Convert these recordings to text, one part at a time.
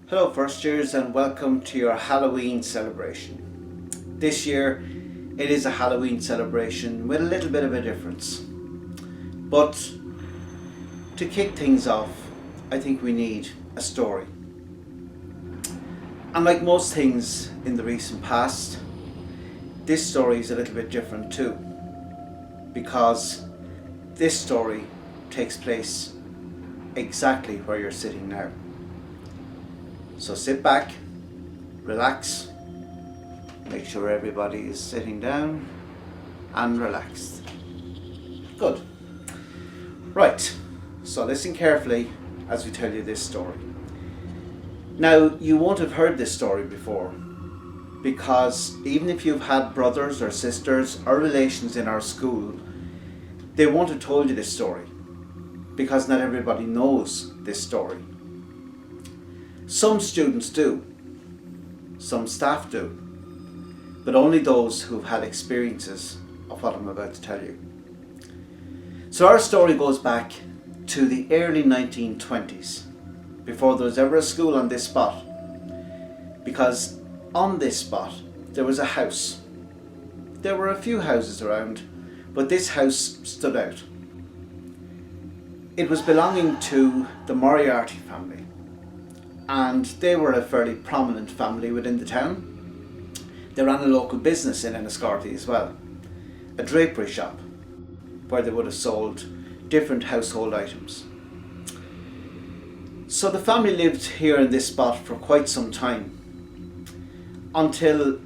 Hello first years and welcome to your Halloween celebration. This year it is a Halloween celebration with a little bit of a difference. But to kick things off, I think we need a story. And like most things in the recent past, this story is a little bit different too. Because this story takes place exactly where you're sitting now. So sit back, relax, make sure everybody is sitting down and relaxed. Good. Right, so listen carefully as we tell you this story. Now, you won't have heard this story before because even if you've had brothers or sisters or relations in our school, they won't have told you this story because not everybody knows this story. Some students do, some staff do, but only those who've had experiences of what I'm about to tell you. So our story goes back to the early 1920s, before there was ever a school on this spot, because on this spot there was a house. There were a few houses around, but this house stood out. It was belonging to the Moriarty family. And they were a fairly prominent family within the town. They ran a local business in Enniscorthy as well, a drapery shop where they would have sold different household items. So the family lived here in this spot for quite some time until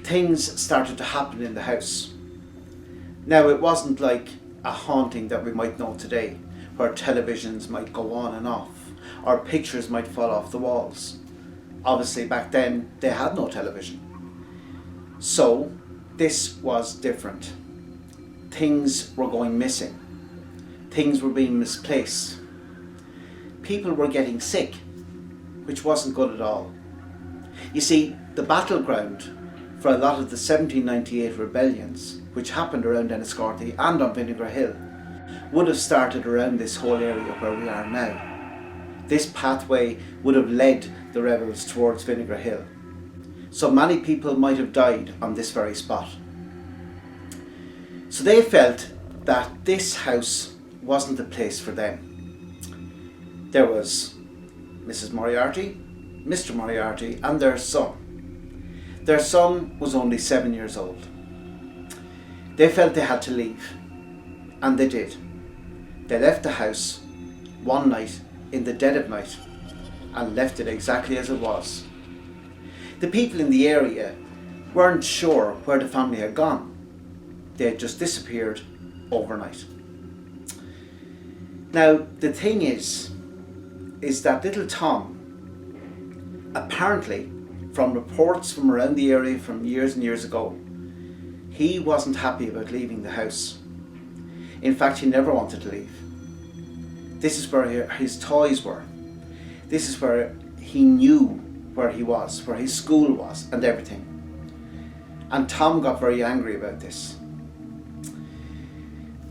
things started to happen in the house. Now, it wasn't like a haunting that we might know today, where televisions might go on and off, or pictures might fall off the walls. Obviously back then they had no television. So this was different. Things were going missing. Things were being misplaced. People were getting sick, which wasn't good at all. You see, the battleground for a lot of the 1798 rebellions, which happened around Enniscorthy and on Vinegar Hill, would have started around this whole area where we are now. This pathway would have led the rebels towards Vinegar Hill. So many people might have died on this very spot. So they felt that this house wasn't the place for them. There was Mrs. Moriarty, Mr. Moriarty and their son. Their son was only 7 years old. They felt they had to leave, and they did. They left the house one night in the dead of night and left it exactly as it was. The people in the area weren't sure where the family had gone. They had just disappeared overnight. Now the thing is that little Tom, apparently from reports from around the area from years and years ago, he wasn't happy about leaving the house. In fact, he never wanted to leave. This is where his toys were. This is where he knew where he was, where his school was and everything. And Tom got very angry about this.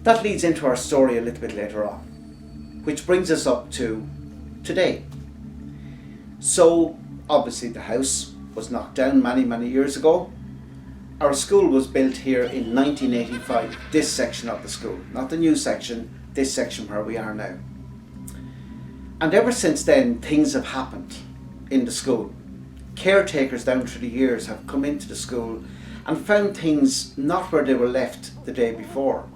That leads into our story a little bit later on, which brings us up to today. So obviously the house was knocked down many years ago. Our school was built here in 1985, this section of the school, not the new section, this section where we are now. And ever since then, things have happened in the school. Caretakers down through the years have come into the school and found things not where they were left the day before.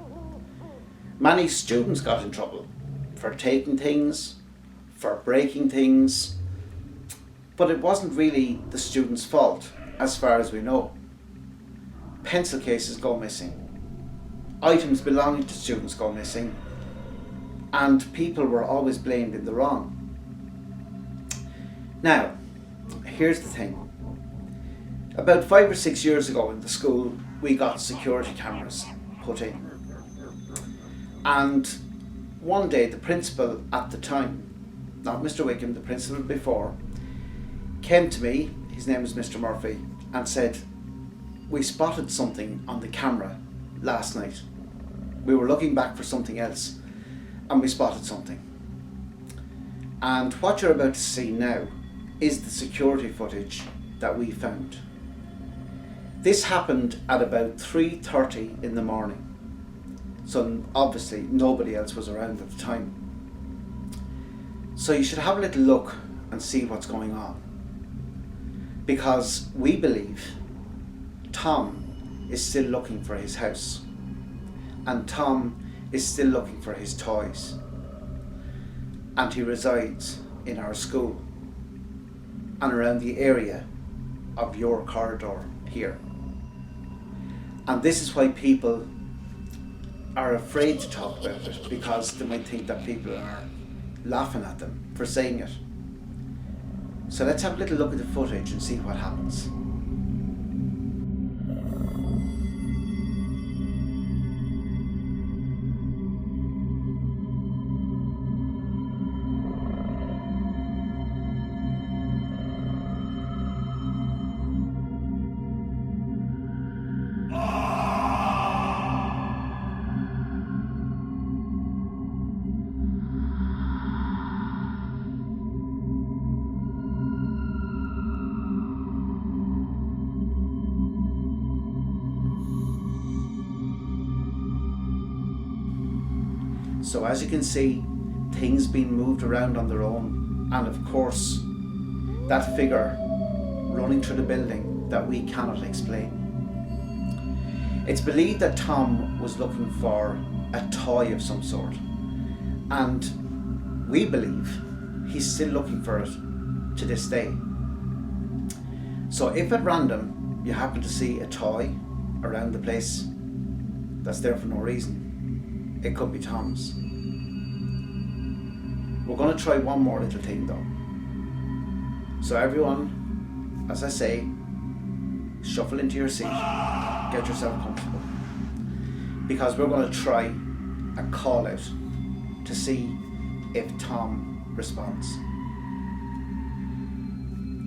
Many students got in trouble for taking things, for breaking things, but it wasn't really the students' fault, as far as we know. Pencil cases go missing, items belonging to students go missing, and people were always blamed in the wrong. Now, here's the thing. About 5 or 6 years ago in the school, we got security cameras put in. And one day the principal at the time, not Mr. Wickham, the principal before, came to me, his name was Mr. Murphy, and said, "We spotted something on the camera last night. We were looking back for something else and we spotted something. And what you're about to see now is the security footage that we found. This happened at about 3:30 in the morning, so obviously nobody else was around at the time. So you should have a little look and see what's going on, because we believe Tom is still looking for his house, and Tom is still looking for his toys, and he resides in our school and around the area of your corridor here. And this is why people are afraid to talk about it, because they might think that people are laughing at them for saying it. So let's have a little look at the footage and see what happens. So as you can see, things being moved around on their own, and of course that figure running through the building that we cannot explain. It's believed that Tom was looking for a toy of some sort, and we believe he's still looking for it to this day. So if at random you happen to see a toy around the place that's there for no reason, it could be Tom's. We're going to try one more little thing though. So everyone, as I say, shuffle into your seat, get yourself comfortable, because we're going to try a call out to see if Tom responds.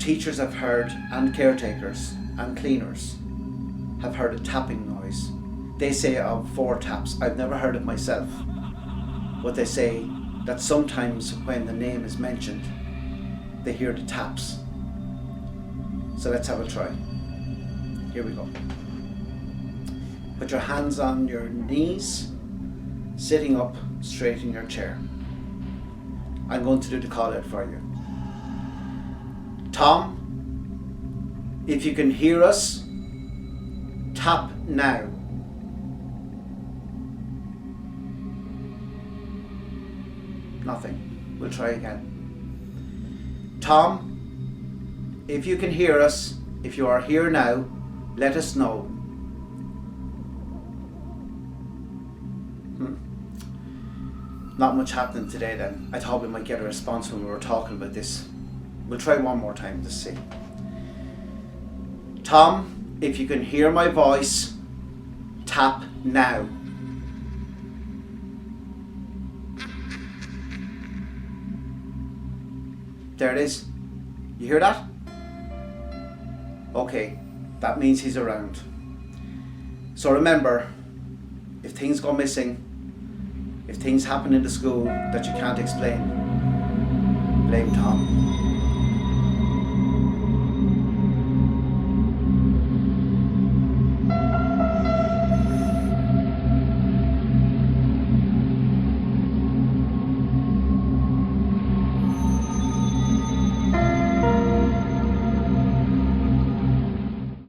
Teachers have heard, and caretakers and cleaners have heard a tapping noise. They say of 4 taps. I've never heard it myself, but they say that sometimes when the name is mentioned, they hear the taps. So let's have a try. Here we go. Put your hands on your knees, sitting up straight in your chair. I'm going to do the call out for you. Tom, if you can hear us, tap now. Nothing. We'll try again. Tom, if you can hear us, if you are here now, let us know. Not much happening today then. I thought we might get a response when we were talking about this. We'll try one more time to see. Tom, if you can hear my voice, tap now. There it is. You hear that? Okay, that means he's around. So remember, if things go missing, if things happen in the school that you can't explain, blame Tom.